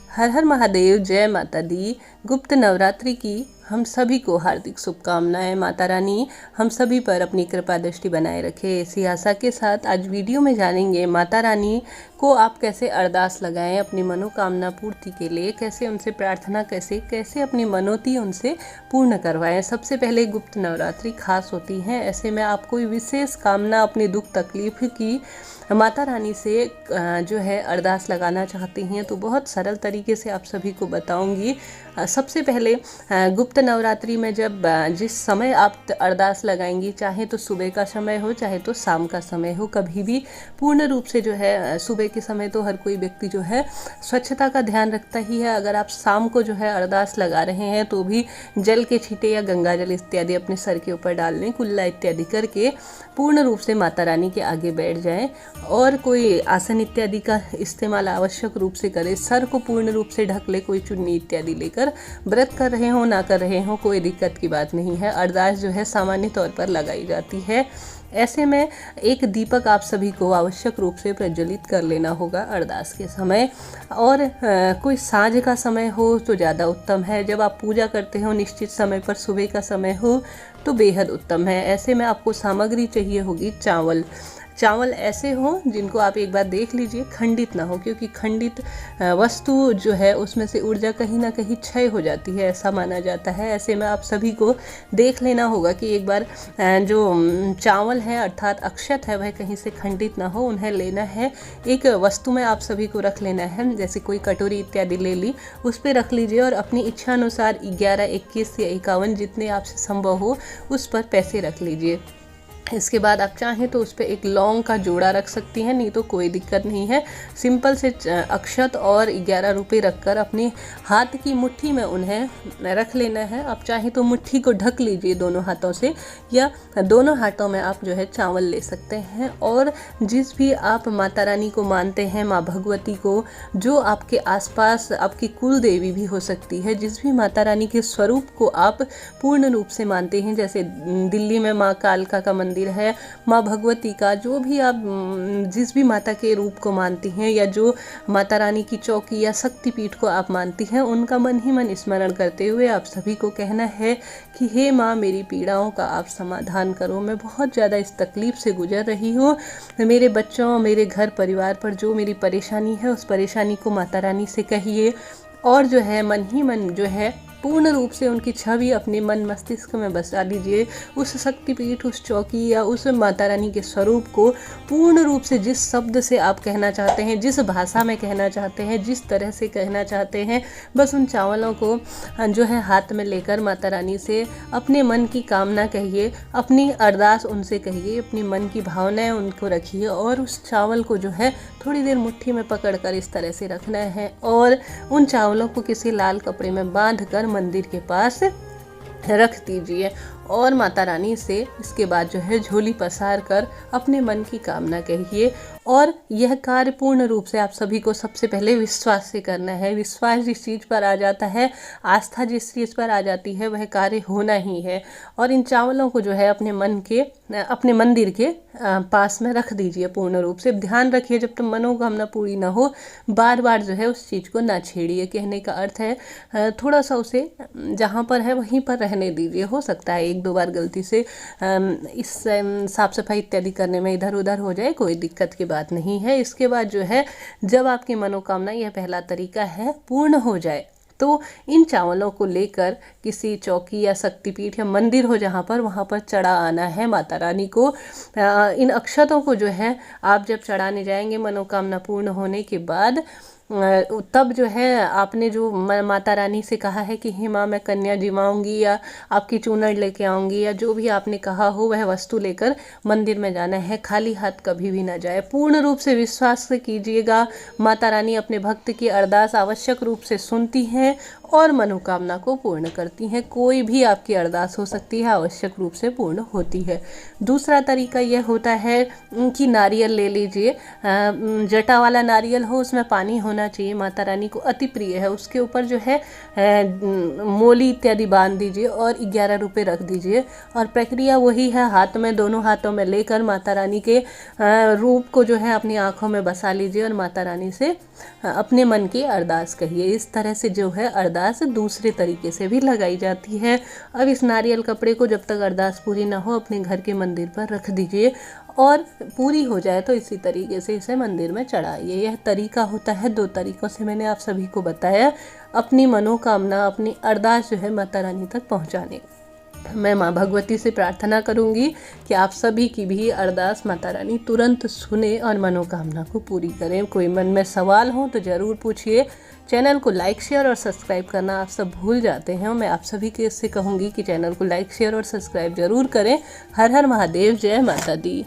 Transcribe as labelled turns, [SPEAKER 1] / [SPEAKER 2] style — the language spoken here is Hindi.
[SPEAKER 1] हर हर महादेव, जय माता दी। गुप्त नवरात्रि की हम सभी को हार्दिक शुभकामनाएं। माता रानी हम सभी पर अपनी कृपा दृष्टि बनाए रखे, इसी आशा के साथ आज वीडियो में जानेंगे माता रानी को आप कैसे अरदास लगाएं अपनी मनोकामना पूर्ति के लिए, कैसे उनसे प्रार्थना, कैसे अपनी मनोती उनसे पूर्ण करवाएं। सबसे पहले गुप्त नवरात्रि खास होती हैं, ऐसे में आप कोई विशेष कामना अपनी दुख तकलीफ की माता रानी से जो है अरदास लगाना चाहती हैं तो बहुत सरल तरीके से आप सभी को बताऊंगी। सबसे पहले गुप्त नवरात्रि में जब जिस समय आप अरदास लगाएंगी, चाहे तो सुबह का समय हो चाहे तो शाम का समय हो, कभी भी पूर्ण रूप से जो है सुबह के समय तो हर कोई व्यक्ति जो है स्वच्छता का ध्यान रखता ही है। अगर आप शाम को जो है अरदास लगा रहे हैं तो भी जल के छींटे या गंगा जल इत्यादि अपने सर के ऊपर डाल लें, कुल्ला इत्यादि करके पूर्ण रूप से माता रानी के आगे बैठ जाएं और कोई आसन इत्यादि का इस्तेमाल आवश्यक रूप से करें। सर को पूर्ण रूप से ढक ले, कोई चुन्नी इत्यादि लेकर। व्रत कर रहे हो ना कर रहे हो कोई दिक्कत की बात नहीं है, अरदास जो है सामान्य तौर पर लगाई जाती है। ऐसे में एक दीपक आप सभी को आवश्यक रूप से प्रज्वलित कर लेना होगा अरदास के समय, और कोई साँझ का समय हो तो ज़्यादा उत्तम है। जब आप पूजा करते हो निश्चित समय पर सुबह का समय हो तो बेहद उत्तम है। ऐसे में आपको सामग्री चाहिए होगी चावल ऐसे हो जिनको आप एक बार देख लीजिए खंडित ना हो, क्योंकि खंडित वस्तु जो है उसमें से ऊर्जा कहीं ना कहीं क्षय हो जाती है, ऐसा माना जाता है। ऐसे में आप सभी को देख लेना होगा कि एक बार जो चावल है अर्थात अक्षत है वह कहीं से खंडित ना हो, उन्हें लेना है। एक वस्तु में आप सभी को रख लेना है, जैसे कोई कटोरी इत्यादि ले ली, उस पर रख लीजिए और अपनी इच्छा अनुसार 11, 21 या 51 जितने आपसे संभव हो उस पर पैसे रख लीजिए। इसके बाद आप चाहें तो उस पर एक लौंग का जोड़ा रख सकती हैं, नहीं तो कोई दिक्कत नहीं है। सिंपल से अक्षत और 11 रुपये रखकर अपने हाथ की मुट्ठी में उन्हें रख लेना है। आप चाहें तो मुट्ठी को ढक लीजिए दोनों हाथों से, या दोनों हाथों में आप जो है चावल ले सकते हैं। और जिस भी आप माता रानी को मानते हैं, माँ भगवती को, जो आपके आसपास आपकी कुल देवी भी हो सकती है, जिस भी माता रानी के स्वरूप को आप पूर्ण रूप से मानते हैं, जैसे दिल्ली में माँ कालका का मंदिर है, माँ भगवती का, जो भी आप जिस भी माता के रूप को मानती हैं या जो माता रानी की चौकी या शक्तिपीठ को आप मानती हैं, उनका मन ही मन स्मरण करते हुए आप सभी को कहना है कि हे माँ, मेरी पीड़ाओं का आप समाधान करो। मैं बहुत ज़्यादा इस तकलीफ से गुजर रही हूँ, मेरे बच्चों, मेरे घर परिवार पर जो मेरी परेशानी है उस परेशानी को माता रानी से कहिए। और जो है मन ही मन जो है पूर्ण रूप से उनकी छवि अपने मन मस्तिष्क में बसा लीजिए। उस शक्तिपीठ, उस चौकी या उस माता रानी के स्वरूप को पूर्ण रूप से जिस शब्द से आप कहना चाहते हैं, जिस भाषा में कहना चाहते हैं, जिस तरह से कहना चाहते हैं, बस उन चावलों को जो है हाथ में लेकर माता रानी से अपने मन की कामना कहिए, अपनी अरदास उनसे कहिए, अपनी मन की भावनाएं उनको रखिए और उस चावल को जो है थोड़ी देर मुट्ठी में पकड़कर इस तरह से रखना है और उन चावलों को किसी लाल कपड़े में बांधकर मंदिर के पास रख दीजिए। और माता रानी से इसके बाद जो है झोली पसार कर अपने मन की कामना कहिए। और यह कार्य पूर्ण रूप से आप सभी को सबसे पहले विश्वास से करना है। विश्वास जिस चीज़ पर आ जाता है, आस्था जिस चीज़ पर आ जाती है, वह कार्य होना ही है। और इन चावलों को जो है अपने मंदिर के पास में रख दीजिए पूर्ण रूप से। ध्यान रखिए जब तक मनोकामना पूरी ना हो बार बार जो है उस चीज़ को ना छेड़िए। कहने का अर्थ है थोड़ा सा उसे जहाँ पर है वहीं पर रहने दीजिए। हो सकता है 1-2 बार गलती से इस साफ सफाई इत्यादि करने में इधर उधर हो जाए, कोई दिक्कत की बात नहीं है। इसके बाद जो है जब आपकी मनोकामना, यह पहला तरीका है, पूर्ण हो जाए तो इन चावलों को लेकर किसी चौकी या शक्तिपीठ या मंदिर हो जहाँ पर, वहाँ पर चढ़ा आना है माता रानी को। इन अक्षतों को जो है आप जब चढ़ाने जाएंगे मनोकामना पूर्ण होने के बाद, तब जो है आपने जो माता रानी से कहा है कि हे माँ, मैं कन्या जिमाऊंगी या आपकी चूनर लेके आऊंगी या जो भी आपने कहा हो वह वस्तु लेकर मंदिर में जाना है। खाली हाथ कभी भी ना जाए। पूर्ण रूप से विश्वास से कीजिएगा। माता रानी अपने भक्त की अरदास आवश्यक रूप से सुनती हैं और मनोकामना को पूर्ण करती हैं। कोई भी आपकी अरदास हो सकती है, आवश्यक रूप से पूर्ण होती है। दूसरा तरीका यह होता है कि नारियल ले लीजिए, जटा वाला नारियल हो, उसमें पानी होना चाहिए, माता रानी को अति प्रिय है। उसके ऊपर जो है मोली इत्यादि बांध दीजिए और 11 रुपये रख दीजिए। और प्रक्रिया वही है, हाथ में, दोनों हाथों में लेकर माता रानी के रूप को जो है अपनी आँखों में बसा लीजिए और माता रानी से अपने मन की अरदास कहिए। इस तरह से जो है अरदास दूसरे तरीके से भी लगाई जाती है। अब इस नारियल कपड़े को जब तक अरदास पूरी ना हो अपने घर के मंदिर पर रख दीजिए और पूरी हो जाए तो इसी तरीके से इसे मंदिर में चढ़ाइए। यह तरीका होता है, 2 तरीकों से मैंने आप सभी को बताया अपनी मनोकामना, अपनी अरदास जो है माता रानी तक पहुँचाने। मैं माँ भगवती से प्रार्थना करूंगी कि आप सभी की भी अरदास माता रानी तुरंत सुने और मनोकामना को पूरी करें। कोई मन में सवाल हो तो ज़रूर पूछिए। चैनल को लाइक, शेयर और सब्सक्राइब करना आप सब भूल जाते हैं। मैं आप सभी के इससे कहूँगी कि चैनल को लाइक, शेयर और सब्सक्राइब जरूर करें। हर हर महादेव, जय माता दी।